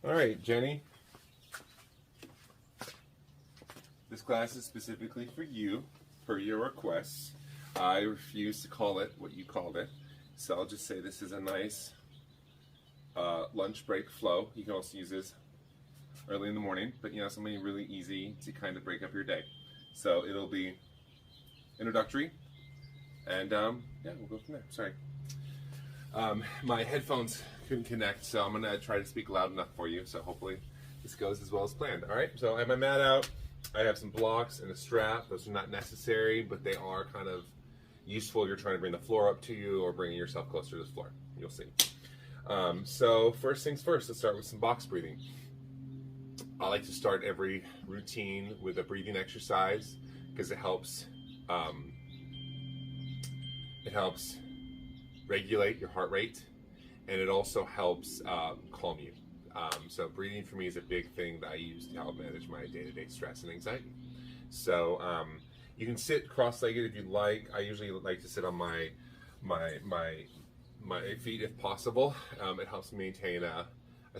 All right, Jenny. This class is specifically for you, per your requests. I refuse to call it what you called it, so I'll just say this is a nice lunch break flow. You can also use this early in the morning, but something really easy to kind of break up your day. So it'll be introductory, and yeah, we'll go from there. Sorry. My headphones couldn't connect, so I'm gonna try to speak loud enough for you, so hopefully this goes as well as planned. All right, so I have my mat out. I have some blocks and a strap. Those are not necessary, but they are kind of useful if you're trying to bring the floor up to you or bringing yourself closer to the floor. You'll see. So first things first, let's start with some box breathing. I like to start every routine with a breathing exercise because it helps regulate your heart rate, and it also helps calm you. So breathing for me is a big thing that I use to help manage my day-to-day stress and anxiety. So you can sit cross-legged if you'd like. I usually like to sit on my feet if possible. It helps maintain a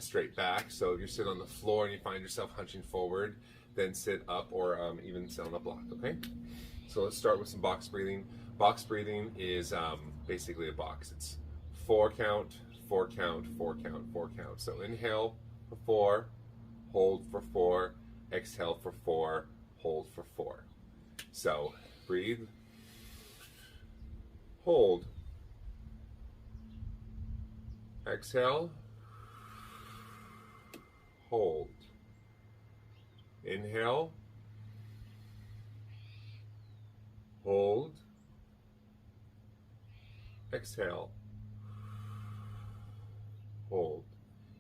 straight back. So if you're sitting on the floor and you find yourself hunching forward, then sit up or even sit on a block, okay? So let's start with some box breathing. Box breathing is basically a box. It's 4 count, 4 count, 4 count, 4 count. So inhale for 4, hold for 4, exhale for 4, hold for 4. So breathe, hold, exhale, hold, inhale, hold, exhale, hold.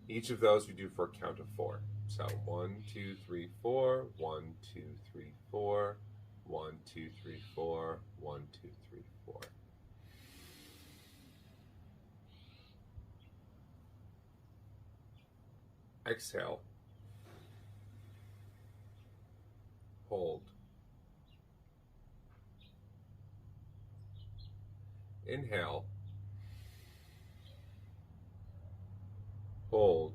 Each of those we do for a count of 4. So 1, 2, 3, 4, 1, 2, 3, 4, 1, 2, 3, 4, 1, 2, 3, 4. Exhale, hold, inhale, hold,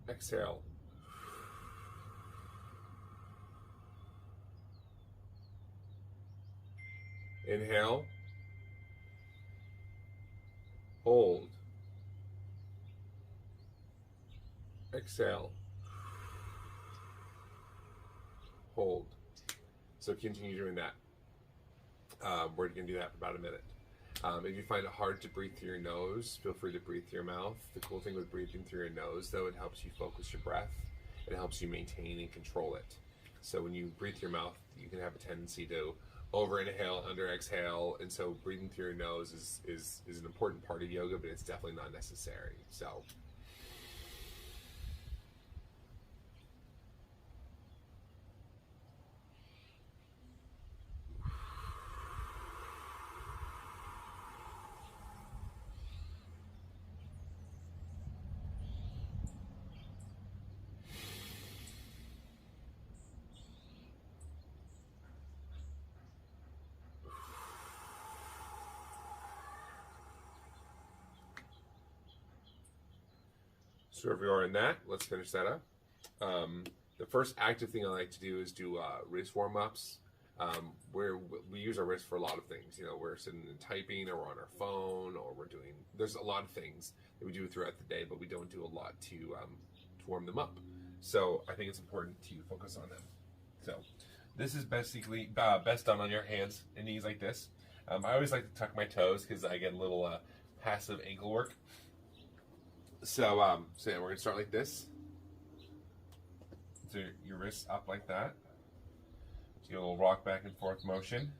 exhale, inhale, hold, exhale, hold. So continue doing that. We're going to do that for about a minute. If you find it hard to breathe through your nose, feel free to breathe through your mouth. The cool thing with breathing through your nose, though, it helps you focus your breath. It helps you maintain and control it. So when you breathe through your mouth, you can have a tendency to over inhale, under exhale, and so breathing through your nose is an important part of yoga, but it's definitely not necessary. So if we are in that, let's finish that up. The first active thing I like to do is do wrist warm-ups. Where we use our wrist for a lot of things. We're sitting and typing, or we're on our phone, or there's a lot of things that we do throughout the day, but we don't do a lot to warm them up. So I think it's important to focus on them. So this is basically best done on your hands and knees like this. I always like to tuck my toes because I get a little passive ankle work. So yeah, we're gonna start like this. So your wrists up like that. So you get a little rock back and forth motion.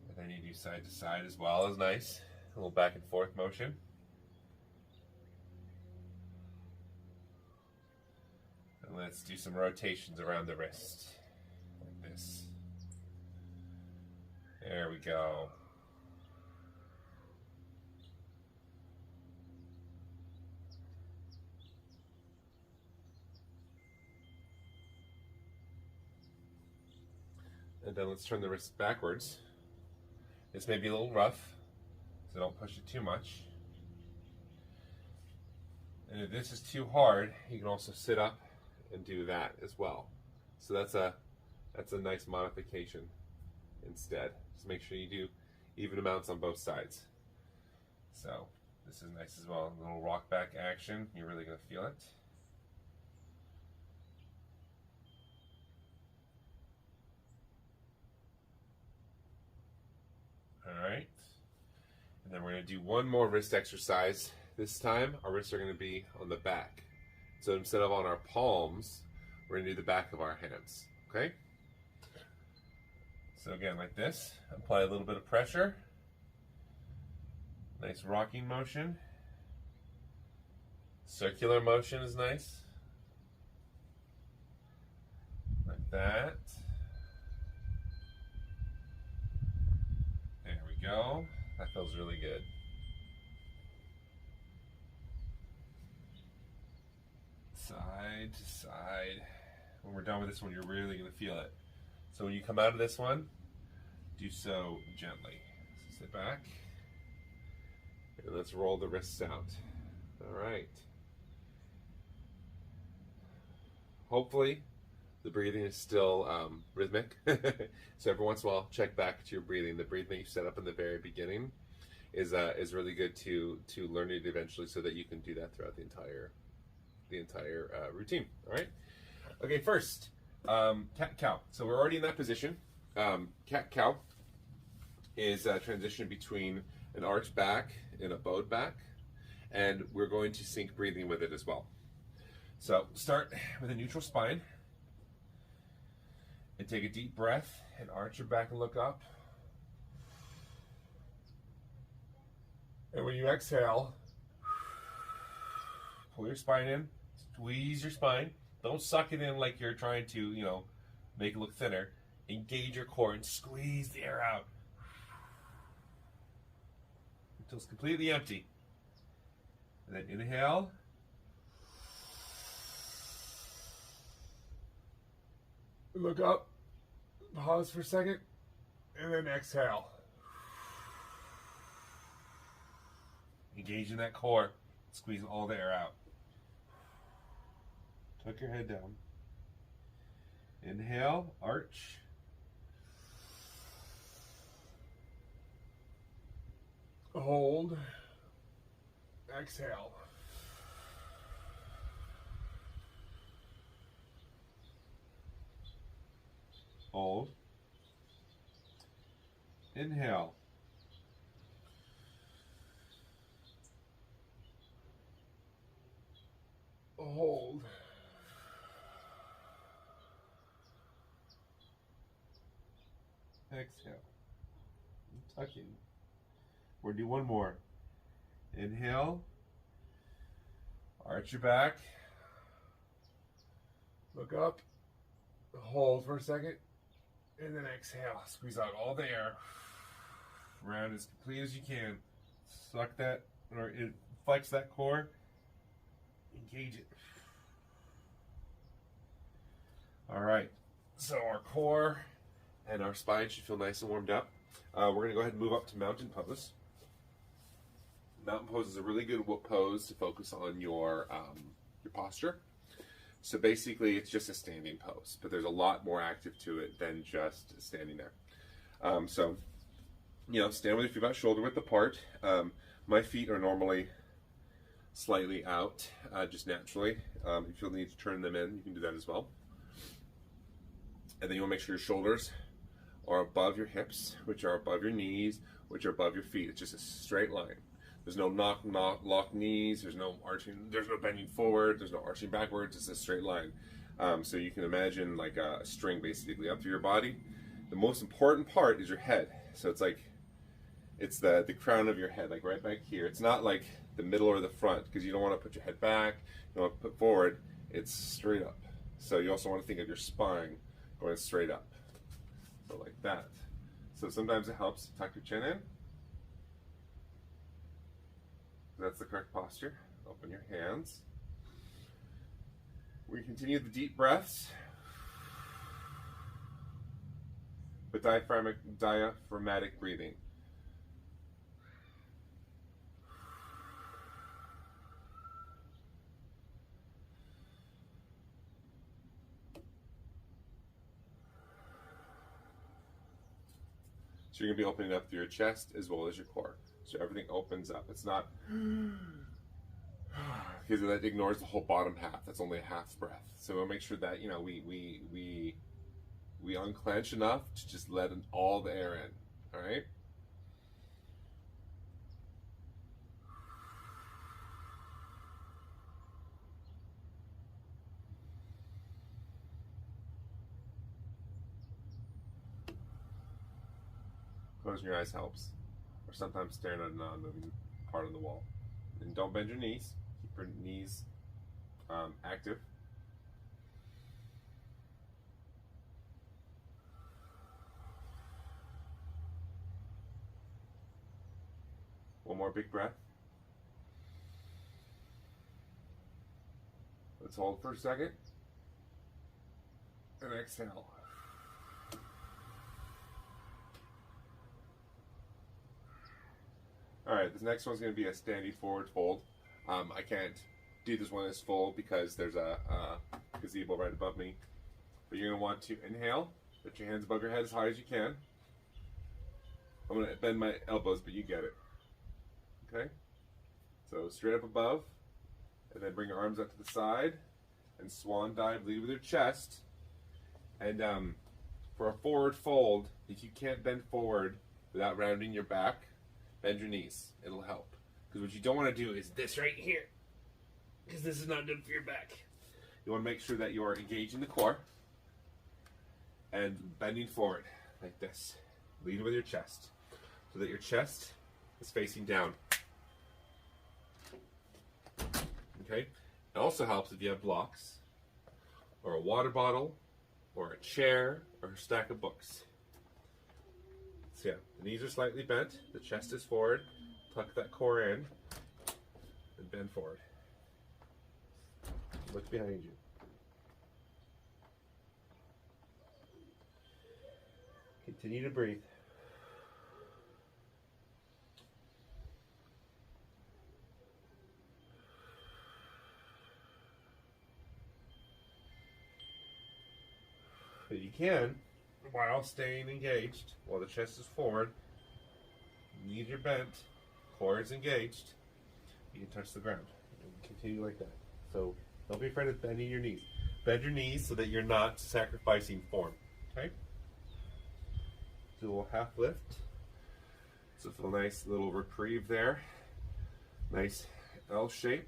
And then you do side to side as well as nice. A little back and forth motion. And let's do some rotations around the wrist. Like this. There we go. And then let's turn the wrist backwards. This may be a little rough, so don't push it too much. And if this is too hard, you can also sit up and do that as well. So that's a nice modification instead. Just make sure you do even amounts on both sides. So this is nice as well. A little rock back action. You're really going to feel it. All right. And then we're going to do one more wrist exercise. This time, our wrists are going to be on the back. So instead of on our palms, we're going to do the back of our hands. Okay? So again, like this. Apply a little bit of pressure. Nice rocking motion. Circular motion is nice. Like that. There we go. That feels really good. Side to side. When we're done with this one, you're really going to feel it. So when you come out of this one, do so gently. So sit back. And let's roll the wrists out. All right. Hopefully, the breathing is still rhythmic. So every once in a while, check back to your breathing. The breathing you set up in the very beginning is really good to learn it eventually, so that you can do that throughout the entire routine. All right. Okay. First, cat cow. So we're already in that position. Cat cow is a transition between an arched back and a bowed back, and we're going to sync breathing with it as well. So start with a neutral spine, and take a deep breath, and arch your back and look up. And when you exhale, pull your spine in, squeeze your spine. Don't suck it in like you're trying to, make it look thinner. Engage your core and squeeze the air out until it's completely empty. And then inhale. Look up, pause for a second, and then exhale. Engage in that core, squeeze all the air out. Tuck your head down. Inhale, arch. Hold. Exhale. Hold. Inhale. Hold. Exhale. Tuck in. We're going to do one more. Inhale. Arch your back. Look up. Hold for a second. And then exhale. Squeeze out all the air. Round as complete as you can. Suck that, or flex that core. Engage it. All right. So our core and our spine should feel nice and warmed up. We're going to go ahead and move up to mountain pose. Mountain pose is a really good pose to focus on your posture. So basically, it's just a standing pose, but there's a lot more active to it than just standing there. So, stand with your feet about shoulder width apart. My feet are normally slightly out, just naturally. If you'll need to turn them in, you can do that as well. And then you want to make sure your shoulders are above your hips, which are above your knees, which are above your feet. It's just a straight line. There's no lock knees. There's no arching. There's no bending forward. There's no arching backwards. It's a straight line. So you can imagine like a string basically up through your body. The most important part is your head. So it's the crown of your head, like right back here. It's not like the middle or the front, because you don't want to put your head back. You don't want to put forward. It's straight up. So you also want to think of your spine going straight up. So like that. So sometimes it helps to tuck your chin in. That's the correct posture. Open your hands. We continue the deep breaths. with diaphragmatic breathing. So you're going to be opening up through your chest as well as your core. So everything opens up. It's not because that ignores the whole bottom half. That's only a half breath. So we'll make sure that we unclench enough to just let all the air in. All right. Closing your eyes helps, or sometimes staring at a non-moving part of the wall. And don't bend your knees. Keep your knees active. One more big breath. Let's hold for a second. And exhale. Alright, this next one's going to be a standing forward fold. I can't do this one as full because there's a gazebo right above me. But you're going to want to inhale, put your hands above your head as high as you can. I'm going to bend my elbows, but you get it. Okay? So straight up above, and then bring your arms up to the side, and swan dive, lead with your chest. And for a forward fold, if you can't bend forward without rounding your back, bend your knees. It'll help. Because what you don't want to do is this right here. Because this is not good for your back. You want to make sure that you are engaging the core and bending forward like this. Lead with your chest so that your chest is facing down. Okay? It also helps if you have blocks or a water bottle or a chair or a stack of books. So yeah, the knees are slightly bent, the chest is forward, tuck that core in, and bend forward. Look behind you. Continue to breathe. But you can, while staying engaged, while the chest is forward, knees are bent, core is engaged, you can touch the ground. And continue like that. So don't be afraid of bending your knees. Bend your knees so that you're not sacrificing form. Okay? Do a little half lift. So feel a nice little reprieve there. Nice L shape.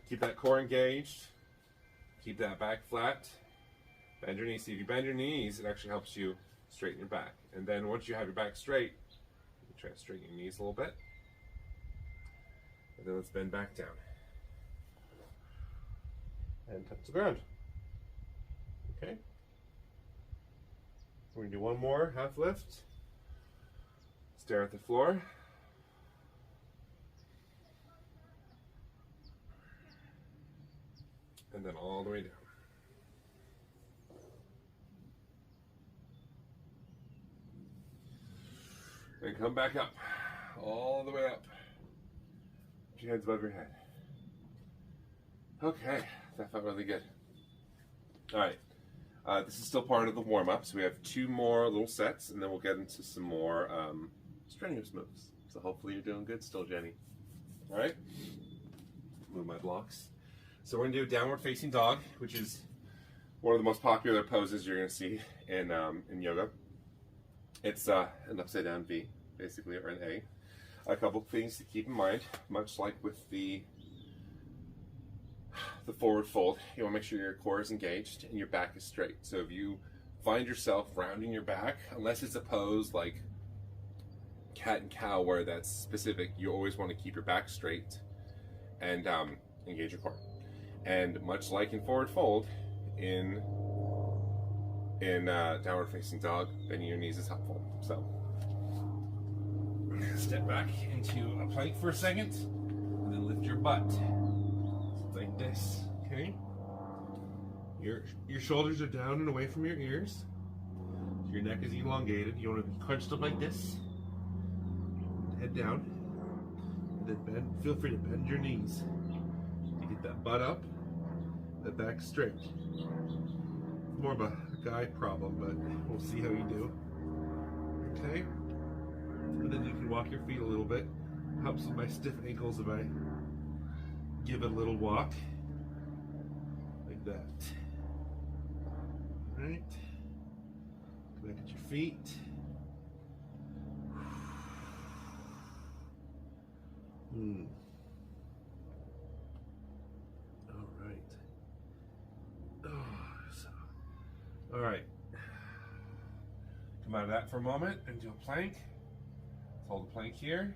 Keep that core engaged. Keep that back flat. Bend your knees. See, if you bend your knees, it actually helps you straighten your back. And then once you have your back straight, you can try to straighten your knees a little bit. And then let's bend back down. And touch the ground. Okay? We're going to do one more half lift. Stare at the floor. And then all the way down. And come back up. All the way up. Put your hands above your head. Okay, that felt really good. Alright, this is still part of the warm-up, so we have 2 more little sets, and then we'll get into some more strenuous moves. So hopefully you're doing good still, Jenny. Alright, move my blocks. So we're going to do downward facing dog, which is one of the most popular poses you're going to see in yoga. It's an upside down V, basically, or an A. A couple things to keep in mind, much like with the forward fold, you want to make sure your core is engaged and your back is straight. So if you find yourself rounding your back, unless it's a pose like cat and cow where that's specific, you always want to keep your back straight and engage your core. And much like in forward fold, in downward facing dog, bending your knees is helpful. So step back into a plank for a second, and then lift your butt like this. Okay, your shoulders are down and away from your ears. Your neck is elongated. You want to be crunched up like this. Head down. And then bend. Feel free to bend your knees to get that butt up, that back straight. It's more of a guy problem, but we'll see how you do. Okay? And then you can walk your feet a little bit. Helps with my stiff ankles if I give it a little walk. Like that. Alright. Back at your feet. Alright. Alright. Come out of that for a moment and do a plank. Let's hold the plank here.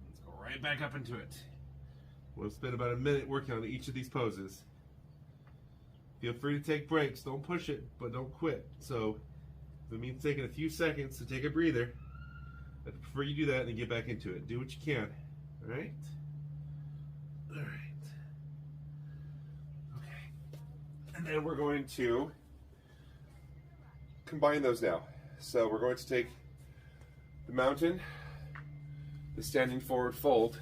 Let's go right back up into it. We'll spend about a minute working on each of these poses. Feel free to take breaks. Don't push it, but don't quit. So, if it means taking a few seconds to take a breather, I prefer you do that and get back into it. Do what you can. Alright? Alright. Okay. And then we're going to combine those now. So we're going to take the mountain, the standing forward fold,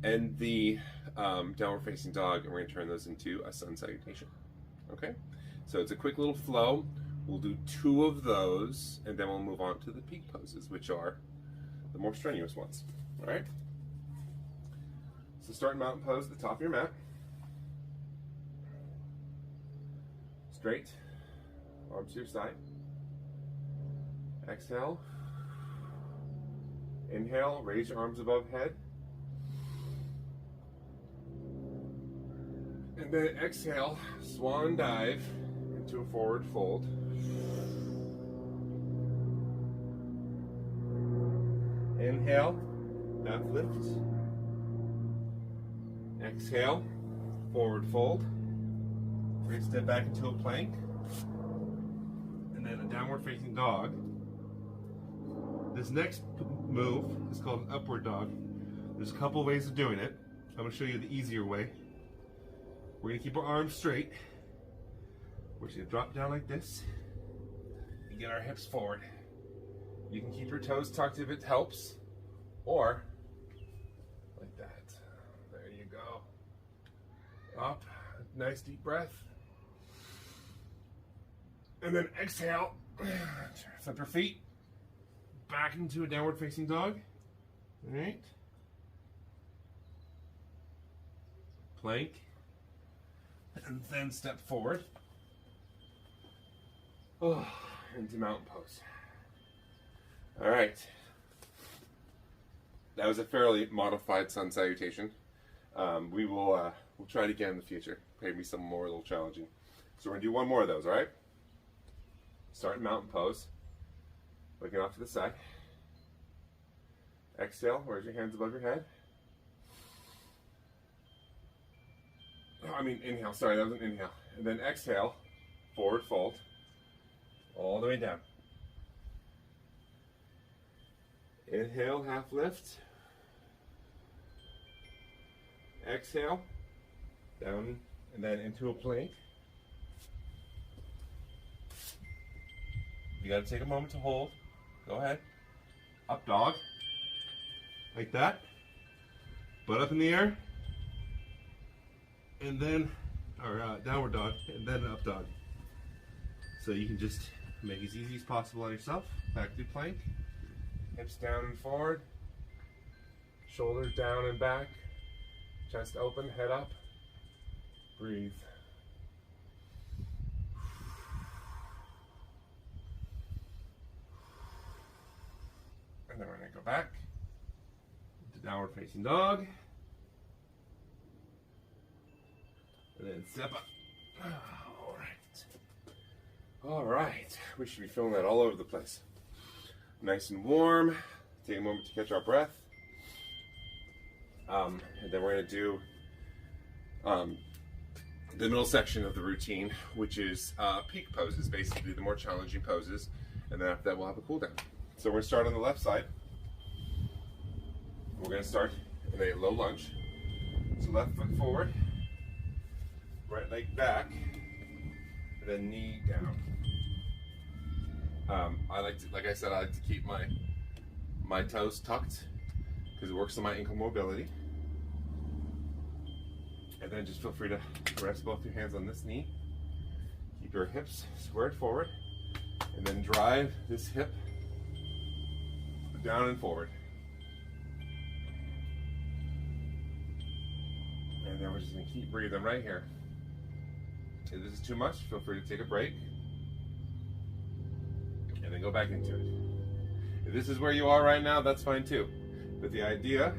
and the downward facing dog, and we're going to turn those into a sun salutation. Okay? So it's a quick little flow. We'll do 2 of those, and then we'll move on to the peak poses, which are the more strenuous ones. Alright? So start mountain pose at the top of your mat. Straight. Arms to your side. Exhale. Inhale, raise your arms above head. And then exhale, swan dive into a forward fold. Inhale, half lift. Exhale, forward fold. We're going to step back into a plank. And then a downward facing dog. This next move is called an upward dog. There's a couple ways of doing it. I'm going to show you the easier way. We're going to keep our arms straight. We're just going to drop down like this and get our hips forward. You can keep your toes tucked if it helps, or like that. There you go. Up, nice deep breath. And then exhale, flip your feet back into a downward facing dog. All right. Plank. And then step forward. Oh, into mountain pose. All right. That was a fairly modified sun salutation. We'll try it again in the future. Maybe some more a little challenging. So we're gonna do 1 more of those, all right? Start in mountain pose. Looking off to the side. Exhale, raise your hands above your head. Inhale, sorry, that was an inhale. And then exhale, forward fold, all the way down. Inhale, half lift. Exhale, down, and then into a plank. You gotta take a moment to hold. Go ahead. Up dog. Like that. Butt up in the air. And then, or downward dog, and then up dog. So you can just make it as easy as possible on yourself. Back to plank. Hips down and forward. Shoulders down and back. Chest open, head up. Breathe. And then we're going to go back to downward facing dog. And then step up. All right. All right. We should be feeling that all over the place. Nice and warm. Take a moment to catch our breath. And then we're going to do the middle section of the routine, which is peak poses, basically the more challenging poses. And then after that, we'll have a cool down. So we're going to start on the left side. We're going to start in a low lunge. So left foot forward, right leg back, and then knee down. Like I said, I like to keep my toes tucked because it works on my ankle mobility. And then just feel free to rest both your hands on this knee. Keep your hips squared forward, and then drive this hip down and forward. And then we're just going to keep breathing right here. If this is too much, feel free to take a break and then go back into it. If this is where you are right now, that's fine too. But the idea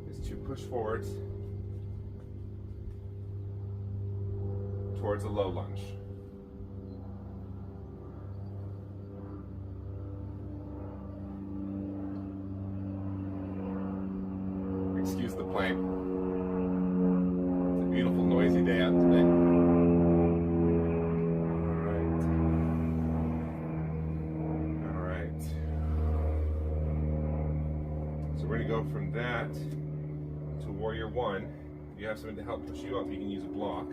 is to push forwards towards a low lunge. Excuse the plane. It's a beautiful, noisy day out today. All right. So we're going to go from that to Warrior One. If you have something to help push you up, you can use a block.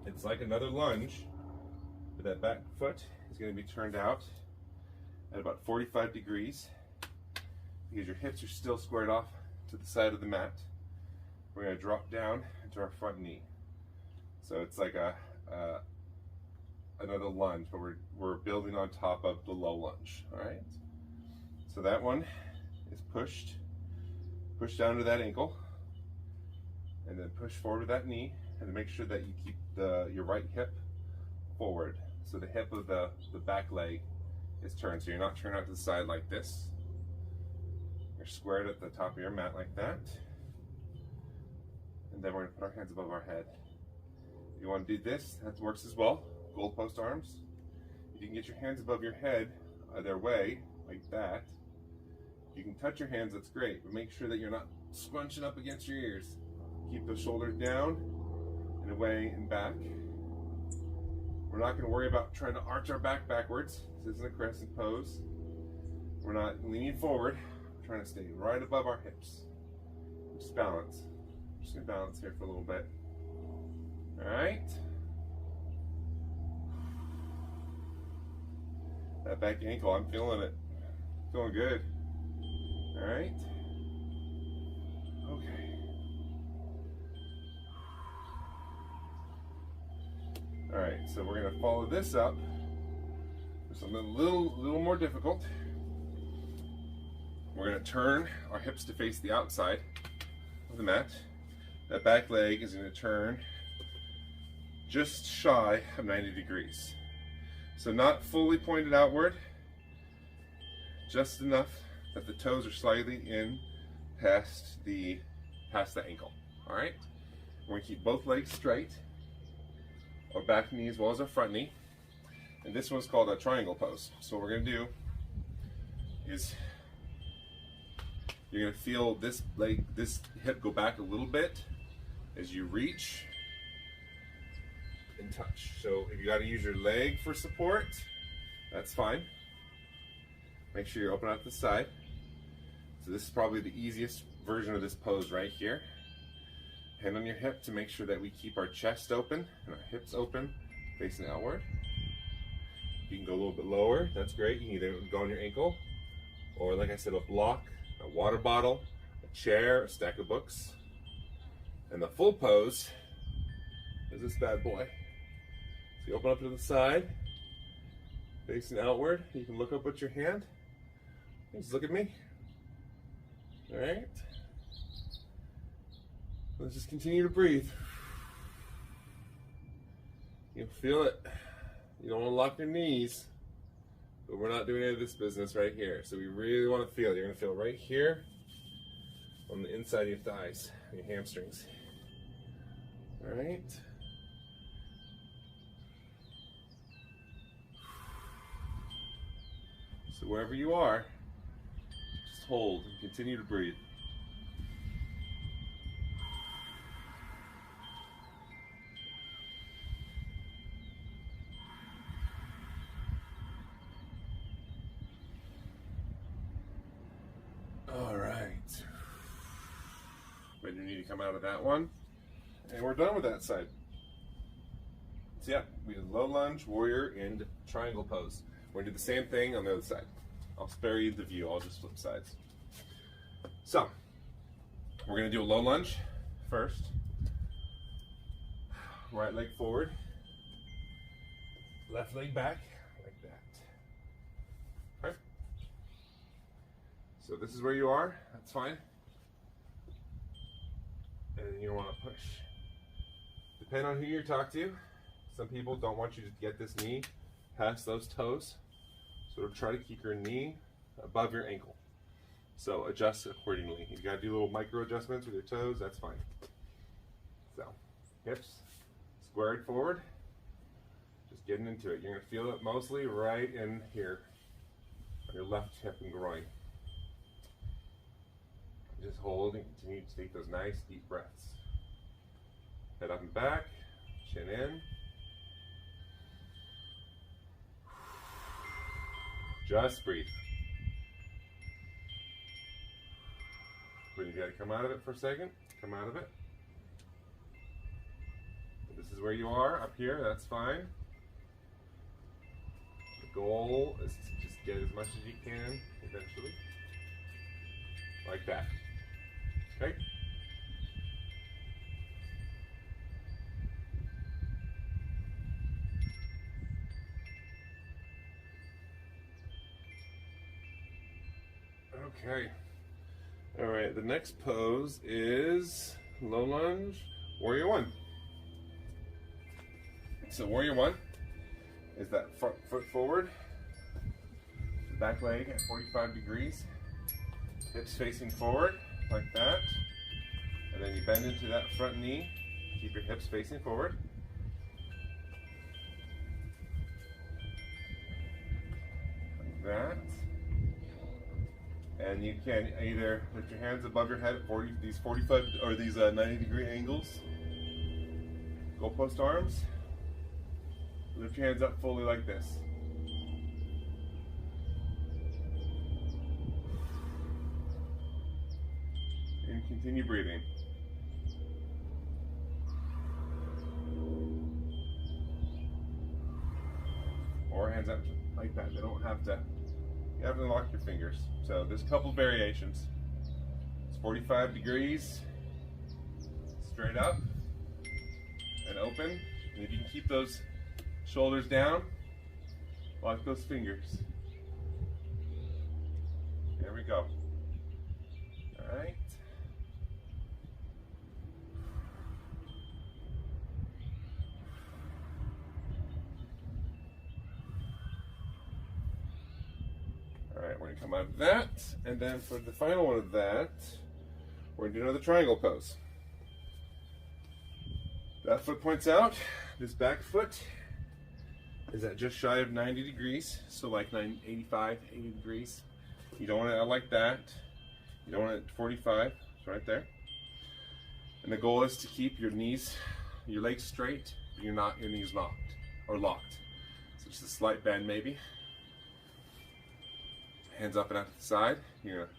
It's like another lunge, but that back foot is going to be turned out at about 45 degrees because your hips are still squared off to the side of the mat. We're going to drop down into our front knee. So it's like another lunge, but we're building on top of the low lunge. All right. So that one is push down to that ankle, and then push forward to that knee, and make sure that you keep your right hip forward. So the hip of the back leg is turned. So you're not turned out to the side like this. You're squared at the top of your mat like that. And then we're going to put our hands above our head. If you want to do this, that works as well. Goalpost arms. If you can get your hands above your head either way, like that, you can touch your hands, that's great. But make sure that you're not scrunching up against your ears. Keep the shoulders down and away and back. We're not going to worry about trying to arch our back backwards. This isn't a crescent pose. We're not leaning forward. We're trying to stay right above our hips. Just balance. Just going to balance here for a little bit. All right. That back ankle, I'm feeling it. Feeling good. All right. Okay. All right, so we're going to follow this up with something a little more difficult. We're going to turn our hips to face the outside of the mat. That back leg is going to turn just shy of 90 degrees. So not fully pointed outward, just enough that the toes are slightly in past the ankle. All right, we're going to keep both legs straight. Our back knee as well as our front knee. And this one's called a triangle pose. So what we're going to do is you're going to feel this hip go back a little bit as you reach and touch. So if you got to use your leg for support, that's fine. Make sure you're open out the side. So this is probably the easiest version of this pose right here. Hand on your hip to make sure that we keep our chest open and our hips open, facing outward. You can go a little bit lower, that's great. You can either go on your ankle, or like I said, a block, a water bottle, a chair, a stack of books. And the full pose is this bad boy. So you open up to the side, facing outward. You can look up with your hand. Just look at me. All right. Let's just continue to breathe. You'll feel it. You don't want to lock your knees, but we're not doing any of this business right here. So we really want to feel it. You're going to feel right here on the inside of your thighs, your hamstrings. All right. So wherever you are, just hold and continue to breathe. All right. Bend your knee to come out of that one. And we're done with that side. So yeah, we did low lunge, warrior, and triangle pose. We're gonna do the same thing on the other side. I'll spare you the view, I'll just flip sides. So, we're gonna do a low lunge first. Right leg forward, left leg back, like that. Okay? So this is where you are, that's fine. And you don't wanna push. Depending on who you talk to, some people don't want you to get this knee past those toes. So try to keep your knee above your ankle. So adjust accordingly. You gotta do little micro adjustments with your toes, that's fine. So, hips squared forward. Just getting into it. You're gonna feel it mostly right in here, on your left hip and groin. Just hold and continue to take those nice deep breaths. Head up and back, chin in. Just breathe. But you gotta come out of it for a second. Come out of it. This is where you are, up here, that's fine. The goal is to just get as much as you can eventually. Like that. Okay? Okay. All right, the next pose is low lunge, warrior one. So warrior one is that front foot forward, back leg at 45 degrees, hips facing forward like that, and then you bend into that front knee, keep your hips facing forward. Like that. And you can either lift your hands above your head at these 45 or these 90-degree angles. Goalpost arms. Lift your hands up fully like this. And continue breathing. Or hands up like that. They don't have to. You have to lock your fingers. So there's a couple variations. It's 45 degrees, straight up and open. And if you can keep those shoulders down, lock those fingers. There we go. All right. Alright, we're going to come out of that, and then for the final one of that, we're going to do another triangle pose. That foot points out, this back foot is at just shy of 90 degrees, so like 85, 80 degrees. You don't want it out like that, you don't want it at 45, it's right there. And the goal is to keep your knees, your legs straight, but your knees knocked, or locked. So just a slight bend maybe. Hands up and out to the side. You're gonna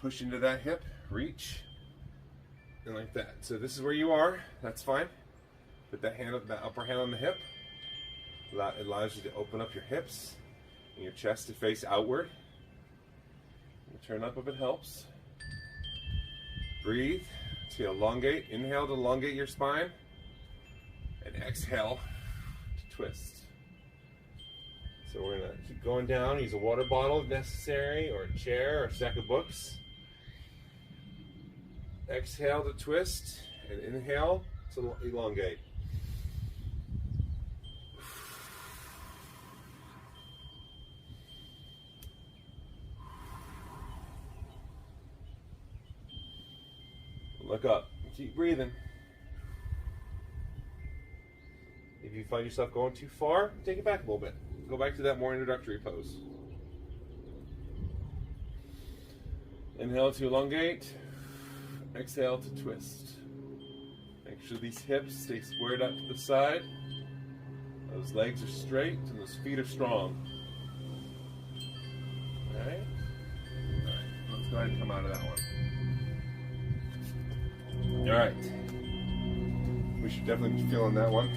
push into that hip, reach, and like that. So this is where you are. That's fine. Put that upper hand on the hip. It allows you to open up your hips and your chest to face outward. Turn up if it helps. Breathe to elongate. Inhale to elongate your spine, and exhale to twist. So we're going to keep going down, use a water bottle if necessary, or a chair, or a stack of books. Exhale to twist, and inhale to elongate. Look up, keep breathing. If you find yourself going too far, take it back a little bit. Go back to that more introductory pose. Inhale to elongate. Exhale to twist. Make sure these hips stay squared out to the side. Those legs are straight and those feet are strong. Alright? Alright, let's go ahead and come out of that one. Alright. We should definitely be feeling that one.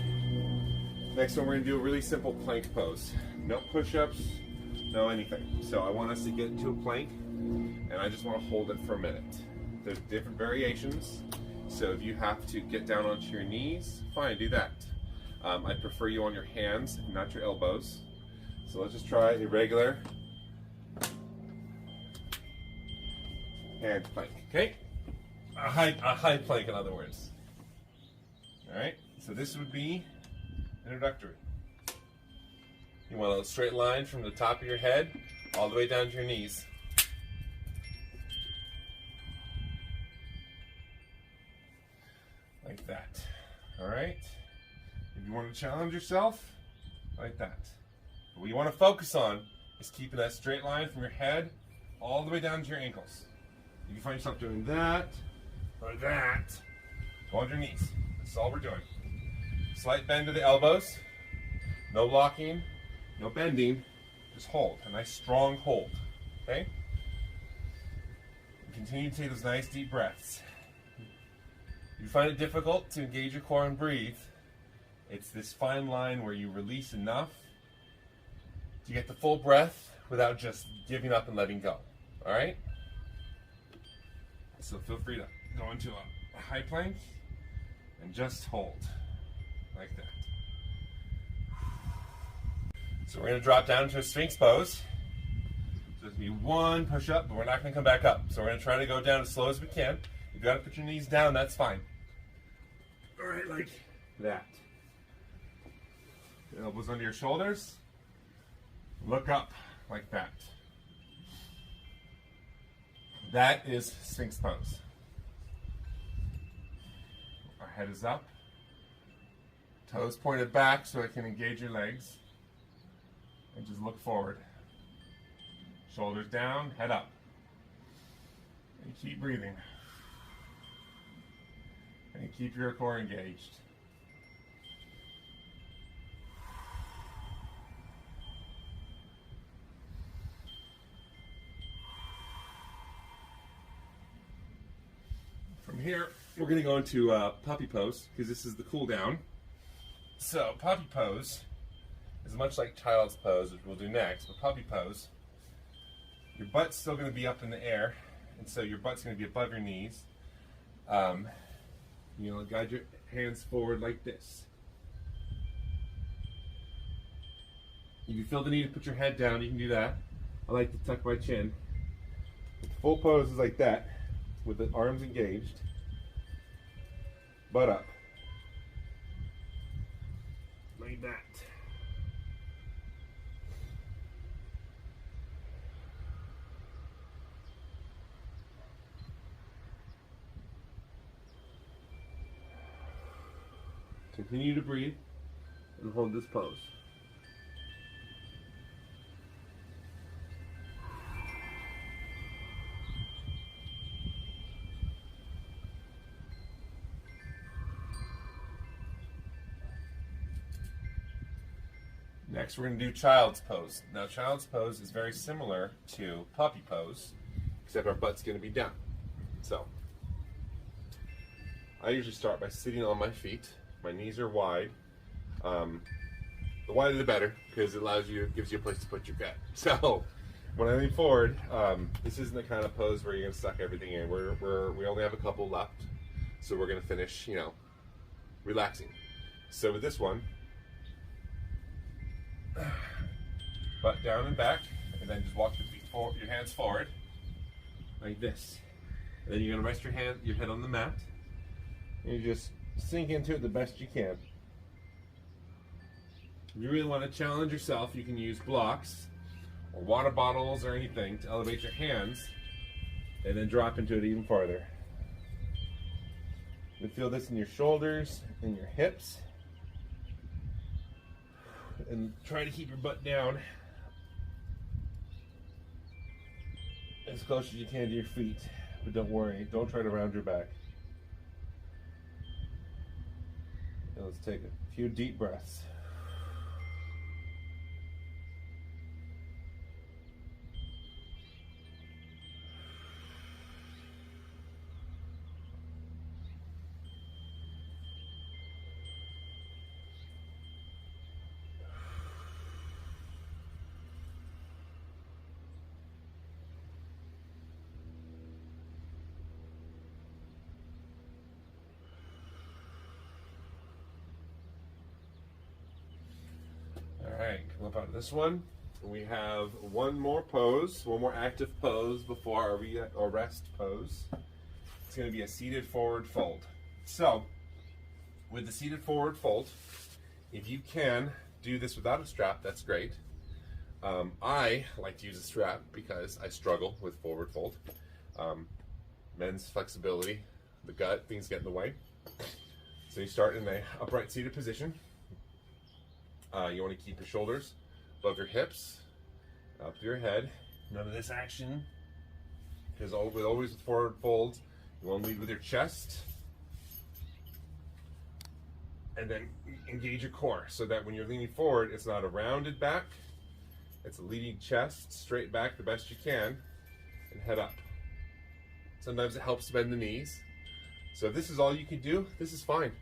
Next one, we're gonna do a really simple plank pose. No push-ups, no anything. So I want us to get into a plank, and I just want to hold it for a minute. There's different variations, so if you have to get down onto your knees, fine, do that. I prefer you on your hands, not your elbows. So let's just try a regular hand plank, okay? A high plank, in other words. All right, so this would be introductory. You want a straight line from the top of your head all the way down to your knees. Like that. All right? If you want to challenge yourself, like that. But what you want to focus on is keeping that straight line from your head all the way down to your ankles. If you find yourself doing that or that, go on your knees. That's all we're doing. Slight bend to the elbows. No locking, no bending. Just hold. A nice strong hold. Okay? And continue to take those nice deep breaths. If you find it difficult to engage your core and breathe, it's this fine line where you release enough to get the full breath without just giving up and letting go. All right? So feel free to go into a high plank and just hold like that. So we're going to drop down to a Sphinx pose. So there's going to be one push up, but we're not going to come back up. So we're going to try to go down as slow as we can. If you got to put your knees down, that's fine. All right, like that. Elbows under your shoulders. Look up like that. That is Sphinx pose. Our head is up. Toes pointed back so I can engage your legs. And just look forward. Shoulders down, head up. And keep breathing. And keep your core engaged. From here, we're going to go into puppy pose because this is the cool down. So puppy pose is much like child's pose, which we'll do next, but puppy pose, your butt's still going to be up in the air, and so your butt's going to be above your knees. Guide your hands forward like this. If you feel the need to put your head down, you can do that. I like to tuck my chin. Full pose is like that, with the arms engaged, butt up. Like that. Continue to breathe and hold this pose. Next, we're going to do child's pose. Now, child's pose is very similar to puppy pose, except our butt's going to be down. So, I usually start by sitting on my feet. My knees are wide. The wider the better, because it gives you a place to put your head. So, when I lean forward, this isn't the kind of pose where you're going to suck everything in. We only have a couple left, so we're going to finish, relaxing. So with this one, butt down and back, and then just walk your hands forward, like this. And then you're going to rest your head on the mat, and you just sink into it the best you can. If you really want to challenge yourself, you can use blocks or water bottles or anything to elevate your hands, and then drop into it even farther. You feel this in your shoulders and your hips. And try to keep your butt down as close as you can to your feet, but don't worry, don't try to round your back. Now let's take a few deep breaths. Flip out of this one. We have one more pose, one more active pose before our rest pose. It's going to be a seated forward fold. So, with the seated forward fold, if you can do this without a strap, that's great. I like to use a strap because I struggle with forward fold. Men's flexibility, the gut, things get in the way. So you start in a upright seated position. You want to keep your shoulders above your hips, up to your head. None of this action, because always with forward folds, you want to lead with your chest, and then engage your core, so that when you're leaning forward, it's not a rounded back, it's a leading chest, straight back the best you can, and head up. Sometimes it helps to bend the knees. So if this is all you can do, this is fine.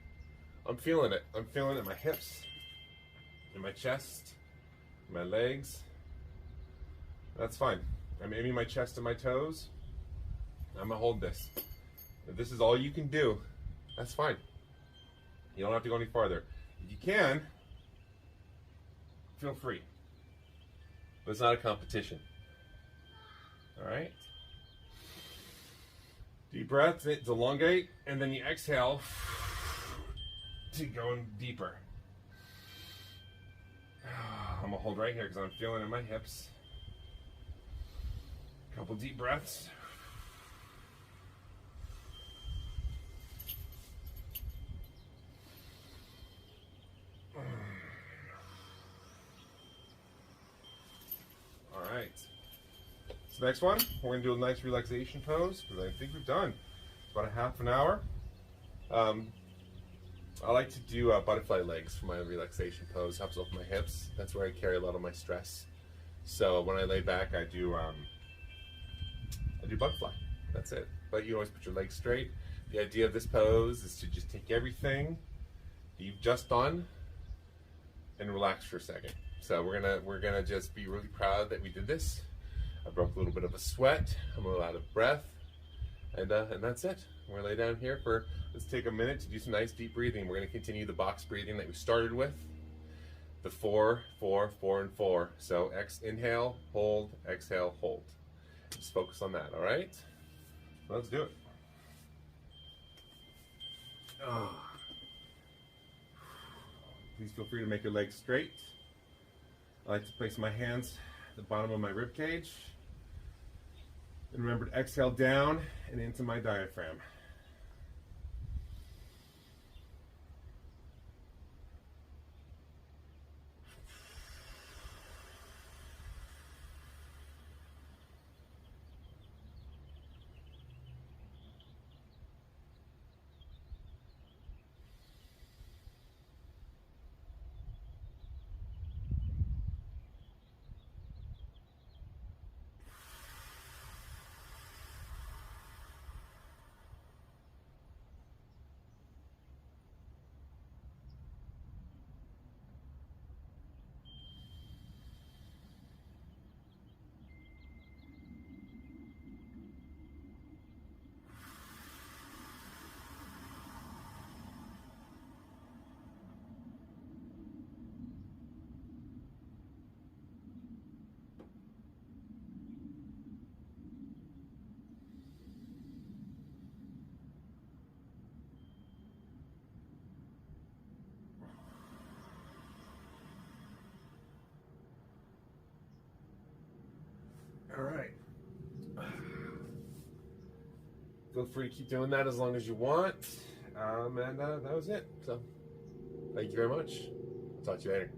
I'm feeling it. I'm feeling it in my hips, in my chest, in my legs. That's fine. I'm aiming my chest and my toes. I'm gonna hold this. If this is all you can do, that's fine. You don't have to go any farther. If you can, feel free. But it's not a competition. All right? Deep breath, to elongate, and then you exhale to go in deeper. I'm gonna hold right here because I'm feeling it in my hips. Couple deep breaths. All right. So next one, we're gonna do a nice relaxation pose because I think we've done about a half an hour. I like to do butterfly legs for my relaxation pose. Helps open my hips. That's where I carry a lot of my stress. So when I lay back, I do butterfly. That's it. But you always put your legs straight. The idea of this pose is to just take everything that you've just done and relax for a second. So we're gonna just be really proud that we did this. I broke a little bit of a sweat. I'm a little out of breath, and that's it. We're gonna lay down here for. Let's take a minute to do some nice deep breathing. We're gonna continue the box breathing that we started with. The 4, 4, 4, and 4. So inhale, hold, exhale, hold. Just focus on that. All right. Let's do it. Please feel free to make your legs straight. I like to place my hands at the bottom of my rib cage. And remember to exhale down and into my diaphragm. All right. Feel free to keep doing that as long as you want. And that was it. So, thank you very much. I'll talk to you later.